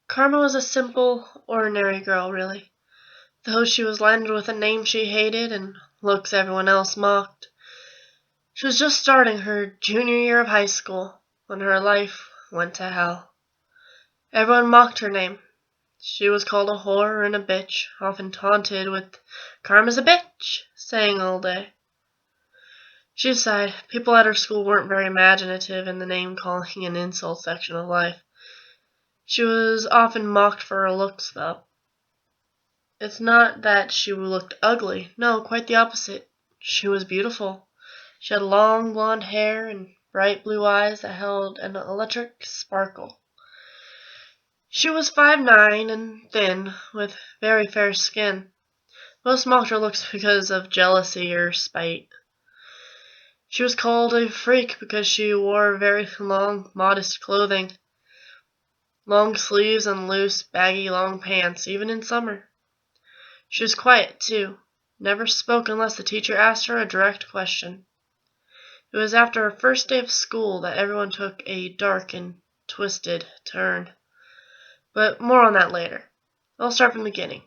Karma was a simple, ordinary girl, really. Though she was landed with a name she hated and looks everyone else mocked. She was just starting her junior year of high school when her life went to hell. Everyone mocked her name. She was called a whore and a bitch, often taunted with "Karma's a bitch" saying all day. She sighed. People at her school weren't very imaginative in the name-calling and insult section of life. She was often mocked for her looks, though. It's not that she looked ugly. No, quite the opposite. She was beautiful. She had long blonde hair and bright blue eyes that held an electric sparkle. She was 5'9" and thin, with very fair skin. Most mocked her looks because of jealousy or spite. She was called a freak because she wore very long, modest clothing, long sleeves and loose, baggy long pants, even in summer. She was quiet, too, never spoke unless the teacher asked her a direct question. It was after her first day of school that everyone took a dark and twisted turn. But more on that later. I'll start from the beginning.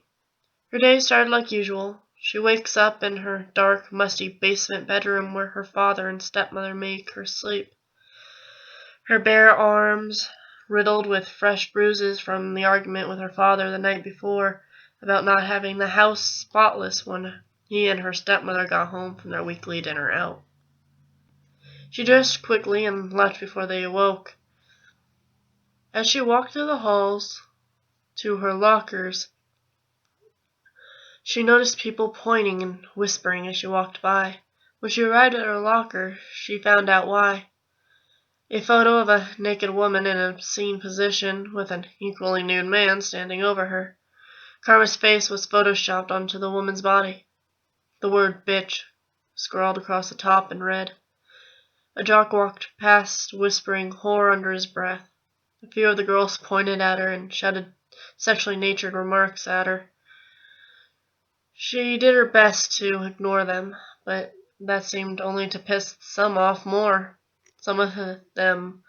Her day started like usual. She wakes up in her dark, musty basement bedroom where her father and stepmother make her sleep. Her bare arms, riddled with fresh bruises from the argument with her father the night before about not having the house spotless when he and her stepmother got home from their weekly dinner out. She dressed quickly and left before they awoke. As she walked through the halls to her lockers, she noticed people pointing and whispering as she walked by. When she arrived at her locker, she found out why. A photo of a naked woman in an obscene position with an equally nude man standing over her. Karma's face was photoshopped onto the woman's body. The word "bitch" scrawled across the top in red. A jock walked past, whispering "whore" under his breath. A few of the girls pointed at her and shouted sexually natured remarks at her. She did her best to ignore them, but that seemed only to piss some off more. Some of them,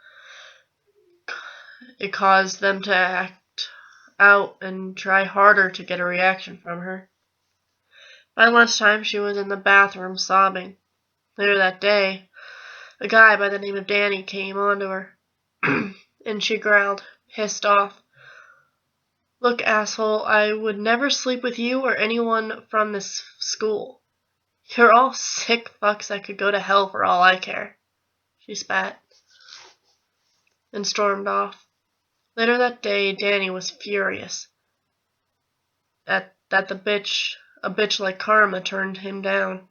it caused them to act out and try harder to get a reaction from her. By lunchtime, she was in the bathroom sobbing. Later that day, a guy by the name of Danny came on to her, and she growled, pissed off, "Look, asshole, I would never sleep with you or anyone from this school. You're all sick fucks that could go to hell for all I care." She spat and stormed off. Later that day, Danny was furious at that a bitch like Karma turned him down.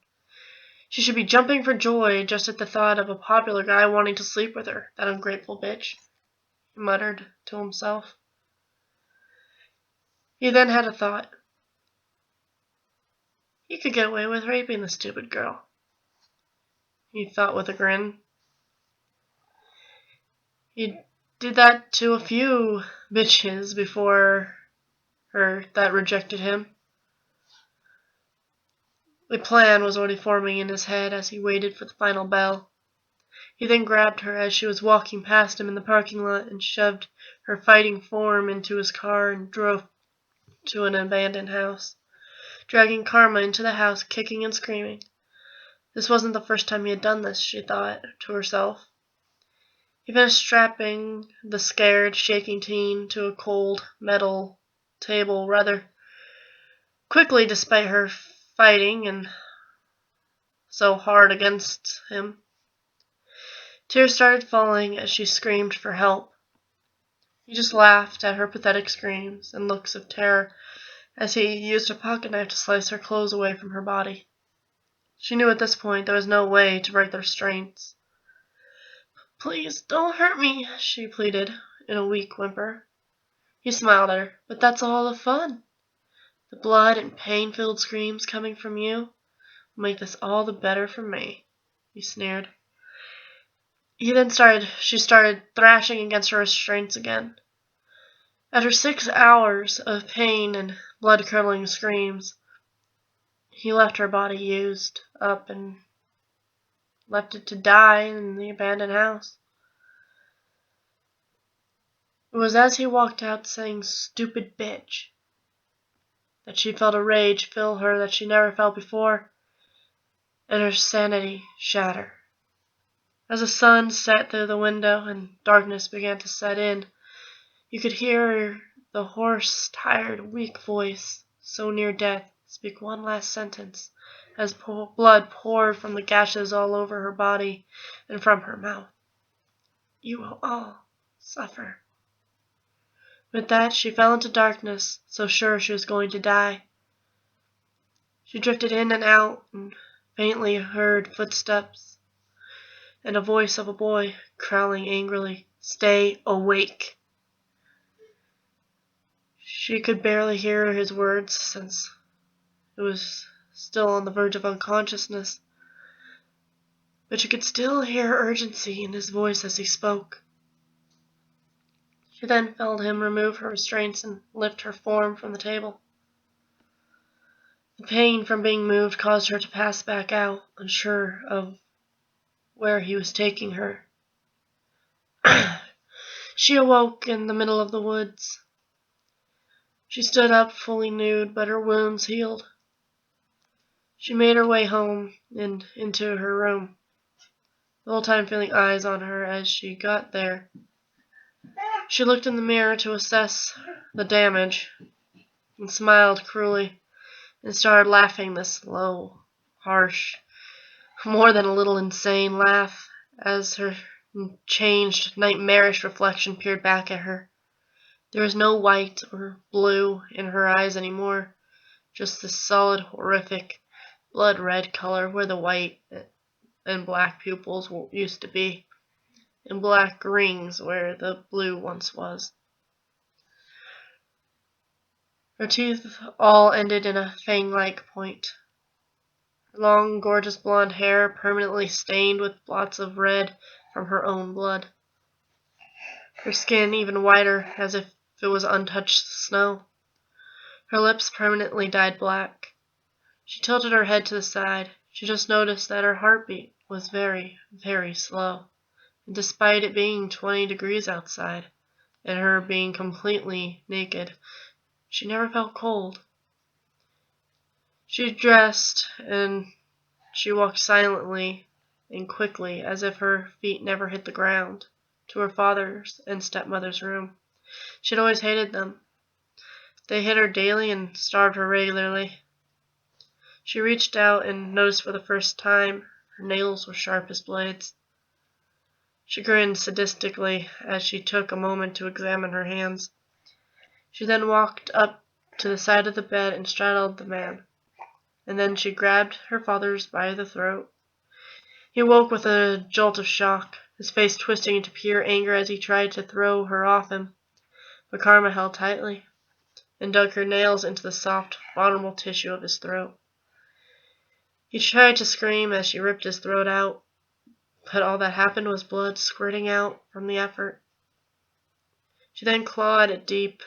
She should be jumping for joy just at the thought of a popular guy wanting to sleep with her, that ungrateful bitch, he muttered to himself. He then had a thought. He could get away with raping the stupid girl, he thought with a grin. He did that to a few bitches before her that rejected him. The plan was already forming in his head as he waited for the final bell. He then grabbed her as she was walking past him in the parking lot and shoved her fighting form into his car and drove to an abandoned house, dragging Karma into the house, kicking and screaming. This wasn't the first time he had done this, she thought to herself. He finished strapping the scared, shaking teen to a cold metal table rather quickly despite her fighting and so hard against him. Tears started falling as she screamed for help. He just laughed at her pathetic screams and looks of terror as he used a pocket knife to slice her clothes away from her body. She knew at this point there was no way to break the restraints. "Please, don't hurt me," she pleaded in a weak whimper. He smiled at her. "But that's all the fun. The blood and pain-filled screams coming from you will make this all the better for me," he sneered. She started thrashing against her restraints again. After 6 hours of pain and blood-curdling screams, he left her body used up and left it to die in the abandoned house. It was as he walked out saying "stupid bitch" that she felt a rage fill her that she never felt before, and her sanity shatter. As the sun set through the window and darkness began to set in, you could hear the hoarse, tired, weak voice, so near death, speak one last sentence as blood poured from the gashes all over her body and from her mouth. "You will all suffer." With that she fell into darkness, so sure she was going to die. She drifted in and out and faintly heard footsteps and a voice of a boy growling angrily, "Stay awake." She could barely hear his words since it was still on the verge of unconsciousness, but she could still hear urgency in his voice as he spoke. She then felt him remove her restraints and lift her form from the table. The pain from being moved caused her to pass back out, unsure of where he was taking her. She awoke in the middle of the woods. She stood up fully nude, but her wounds healed. She made her way home and into her room, the whole time feeling eyes on her as she got there. She looked in the mirror to assess the damage and smiled cruelly and started laughing this low, harsh, more than a little insane laugh as her changed, nightmarish reflection peered back at her. There was no white or blue in her eyes anymore, just this solid, horrific, blood-red color where the white and black pupils used to be, and black rings where the blue once was. Her teeth all ended in a fang-like point. Her long, gorgeous blonde hair permanently stained with blots of red from her own blood. Her skin even whiter, as if it was untouched snow. Her lips permanently dyed black. She tilted her head to the side. She just noticed that her heartbeat was very, very slow. And despite it being 20 degrees outside, and her being completely naked, she never felt cold. She dressed, and she walked silently and quickly, as if her feet never hit the ground, to her father's and stepmother's room. She had always hated them. They hit her daily and starved her regularly. She reached out and noticed for the first time her nails were sharp as blades. She grinned sadistically as she took a moment to examine her hands. She then walked up to the side of the bed and straddled the man, and then she grabbed her father by the throat. He woke with a jolt of shock, his face twisting into pure anger as he tried to throw her off him, but Karma held tightly and dug her nails into the soft, vulnerable tissue of his throat. He tried to scream as she ripped his throat out, but all that happened was blood squirting out from the effort. She then clawed a deep,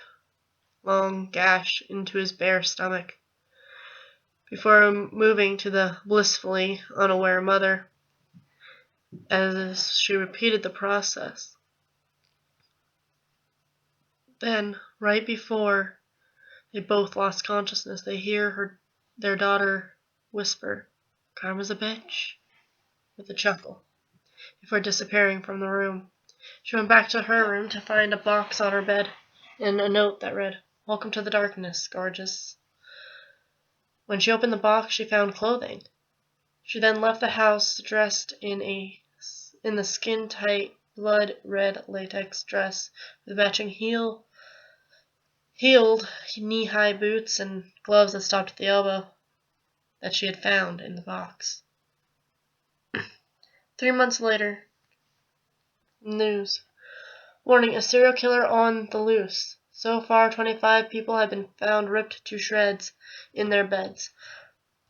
long gash into his bare stomach, before moving to the blissfully unaware mother as she repeated the process. Then, right before they both lost consciousness, they hear their daughter whisper, "Karma's a bitch," with a chuckle, before disappearing from the room. She went back to her room to find a box on her bed and a note that read, "Welcome to the darkness, gorgeous." When she opened the box, she found clothing. She then left the house dressed in the skin-tight, blood-red latex dress with matching heeled knee-high boots and gloves that stopped at the elbow that she had found in the box. 3 months later, news. Warning, a serial killer on the loose. So far, 25 people have been found ripped to shreds in their beds.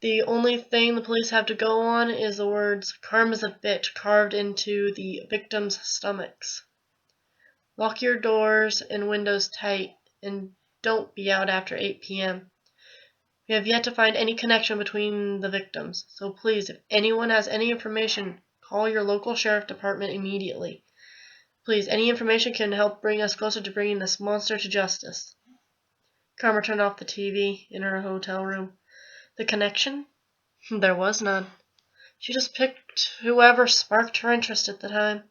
The only thing the police have to go on is the words, "Karma's a bitch," carved into the victims' stomachs. Lock your doors and windows tight, and don't be out after 8 p.m. We have yet to find any connection between the victims, so please, if anyone has any information, call your local sheriff department immediately. Please, any information can help bring us closer to bringing this monster to justice. Karma turned off the TV in her hotel room. The connection? There was none. She just picked whoever sparked her interest at the time.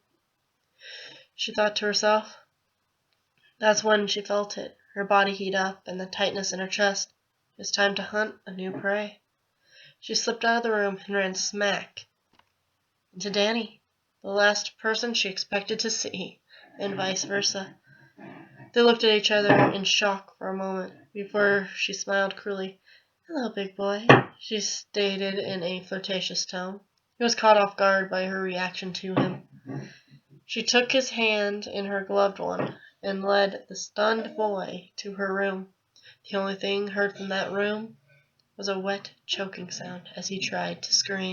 She thought to herself. That's when she felt it, her body heat up and the tightness in her chest. It was time to hunt a new prey. She slipped out of the room and ran smack into Danny, the last person she expected to see, and vice versa. They looked at each other in shock for a moment before she smiled cruelly. "Hello, big boy," she stated in a flirtatious tone. He was caught off guard by her reaction to him. She took his hand in her gloved one and led the stunned boy to her room. The only thing heard from that room was a wet, choking sound as he tried to scream.